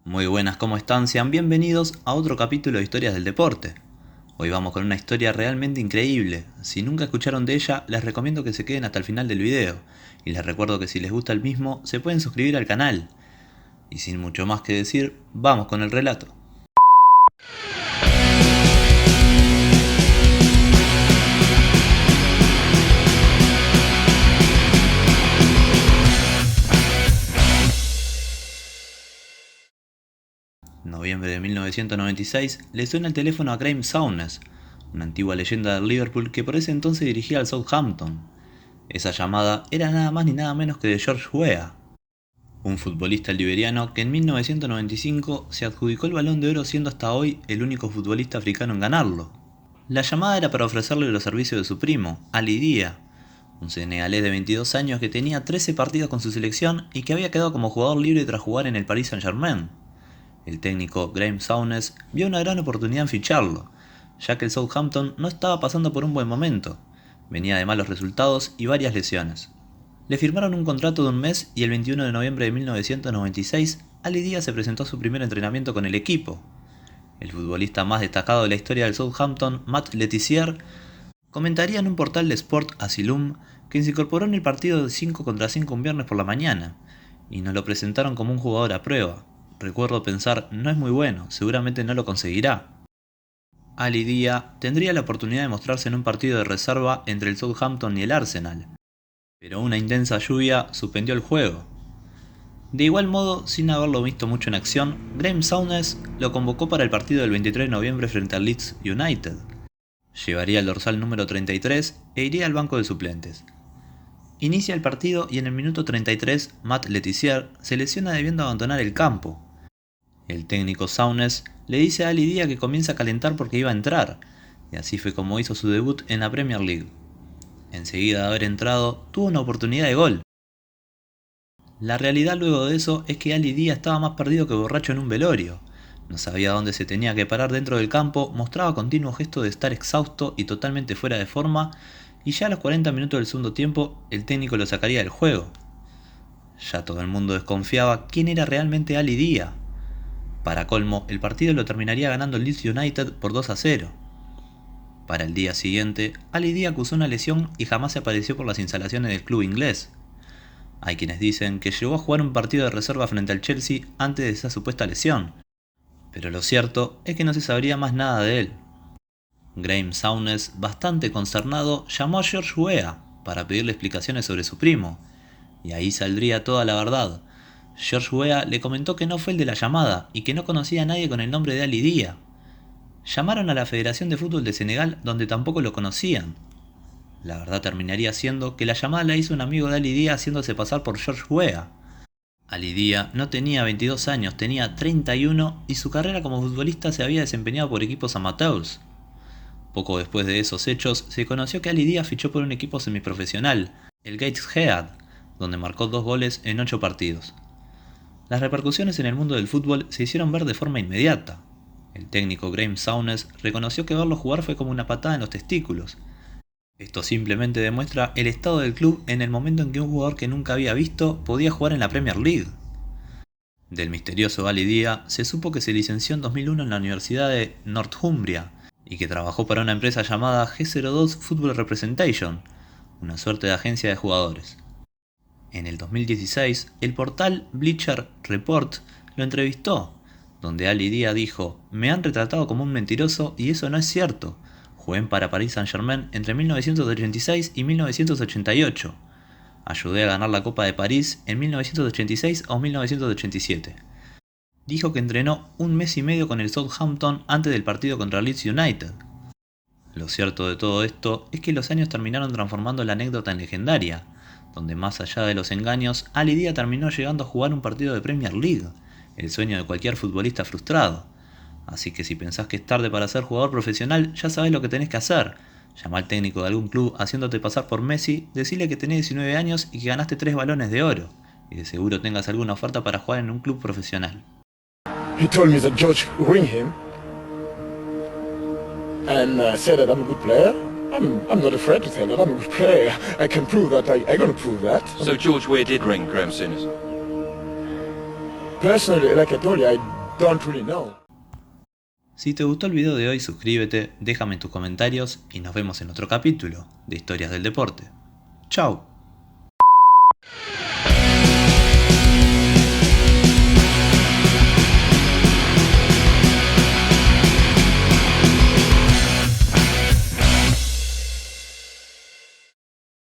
Muy buenas, ¿cómo están? Sean bienvenidos a otro capítulo de Historias del Deporte. Hoy vamos con una historia realmente increíble. Si nunca escucharon de ella, les recomiendo que se queden hasta el final del video. Y les recuerdo que si les gusta el mismo, se pueden suscribir al canal. Y sin mucho más que decir, vamos con el relato. Noviembre de 1996, le suena el teléfono a Graeme Souness, una antigua leyenda del Liverpool que por ese entonces dirigía al Southampton. Esa llamada era nada más ni nada menos que de George Weah, un futbolista liberiano que en 1995 se adjudicó el Balón de Oro siendo hasta hoy el único futbolista africano en ganarlo. La llamada era para ofrecerle los servicios de su primo, Ali Dia, un senegalés de 22 años que tenía 13 partidos con su selección y que había quedado como jugador libre tras jugar en el Paris Saint-Germain. El técnico Graeme Souness vio una gran oportunidad en ficharlo, ya que el Southampton no estaba pasando por un buen momento, venía de malos resultados y varias lesiones. Le firmaron un contrato de un mes y el 21 de noviembre de 1996, Ali Dia se presentó a su primer entrenamiento con el equipo. El futbolista más destacado de la historia del Southampton, Matt Le Tissier, comentaría en un portal de Sport Asylum que se incorporó en el partido de 5 contra 5 un viernes por la mañana, y nos lo presentaron como un jugador a prueba. Recuerdo pensar, no es muy bueno, seguramente no lo conseguirá. Ali Dia tendría la oportunidad de mostrarse en un partido de reserva entre el Southampton y el Arsenal, pero una intensa lluvia suspendió el juego. De igual modo, sin haberlo visto mucho en acción, Graeme Souness lo convocó para el partido del 23 de noviembre frente al Leeds United. Llevaría el dorsal número 33 e iría al banco de suplentes. Inicia el partido y en el minuto 33 Matt Le Tissier se lesiona debiendo abandonar el campo. El técnico Souness le dice a Ali Dia que comienza a calentar porque iba a entrar, y así fue como hizo su debut en la Premier League. Enseguida de haber entrado, tuvo una oportunidad de gol. La realidad luego de eso es que Ali Dia estaba más perdido que borracho en un velorio. No sabía dónde se tenía que parar dentro del campo, mostraba continuo gesto de estar exhausto y totalmente fuera de forma, y ya a los 40 minutos del segundo tiempo, el técnico lo sacaría del juego. Ya todo el mundo desconfiaba quién era realmente Ali Dia. Para colmo, el partido lo terminaría ganando el Leeds United por 2-0. Para el día siguiente, Ali Dia acusó una lesión y jamás se apareció por las instalaciones del club inglés. Hay quienes dicen que llegó a jugar un partido de reserva frente al Chelsea antes de esa supuesta lesión, pero lo cierto es que no se sabría más nada de él. Graeme Souness, bastante consternado, llamó a George Weah para pedirle explicaciones sobre su primo, y ahí saldría toda la verdad. George Weah le comentó que no fue el de la llamada y que no conocía a nadie con el nombre de Ali Dia. Llamaron a la Federación de Fútbol de Senegal, donde tampoco lo conocían. La verdad terminaría siendo que la llamada la hizo un amigo de Ali Dia haciéndose pasar por George Weah. Ali Dia no tenía 22 años, tenía 31 y su carrera como futbolista se había desempeñado por equipos amateurs. Poco después de esos hechos, se conoció que Ali Dia fichó por un equipo semiprofesional, el Gateshead, donde marcó 2 goles en 8 partidos. Las repercusiones en el mundo del fútbol se hicieron ver de forma inmediata. El técnico Graeme Souness reconoció que verlo jugar fue como una patada en los testículos. Esto simplemente demuestra el estado del club en el momento en que un jugador que nunca había visto podía jugar en la Premier League. Del misterioso Ali Dia se supo que se licenció en 2001 en la Universidad de Northumbria y que trabajó para una empresa llamada G02 Football Representation, una suerte de agencia de jugadores. En el 2016, el portal Bleacher Report lo entrevistó, donde Ali Dia dijo: "Me han retratado como un mentiroso y eso no es cierto. Jugué para Paris Saint-Germain entre 1986 y 1988. Ayudé a ganar la Copa de París en 1986 o 1987. Dijo que entrenó un mes y medio con el Southampton antes del partido contra Leeds United. Lo cierto de todo esto es que los años terminaron transformando la anécdota en legendaria, donde más allá de los engaños, Ali Dia terminó llegando a jugar un partido de Premier League, el sueño de cualquier futbolista frustrado. Así que si pensás que es tarde para ser jugador profesional, ya sabés lo que tenés que hacer. Llama al técnico de algún club haciéndote pasar por Messi, decile que tenés 19 años y que ganaste 3 balones de oro, y de seguro tengas alguna oferta para jugar en un club profesional." He told me that George ring him and said that I'm a good player. I'm not afraid to tell that I'm a good player. I can prove that. I'm going to prove that. So George Weah did ring Graeme Souness? Personally, like I told you, I don't really know. Si te gustó el video de hoy, suscríbete, déjame tus comentarios y nos vemos en otro capítulo de Historias del Deporte. ¡Chao!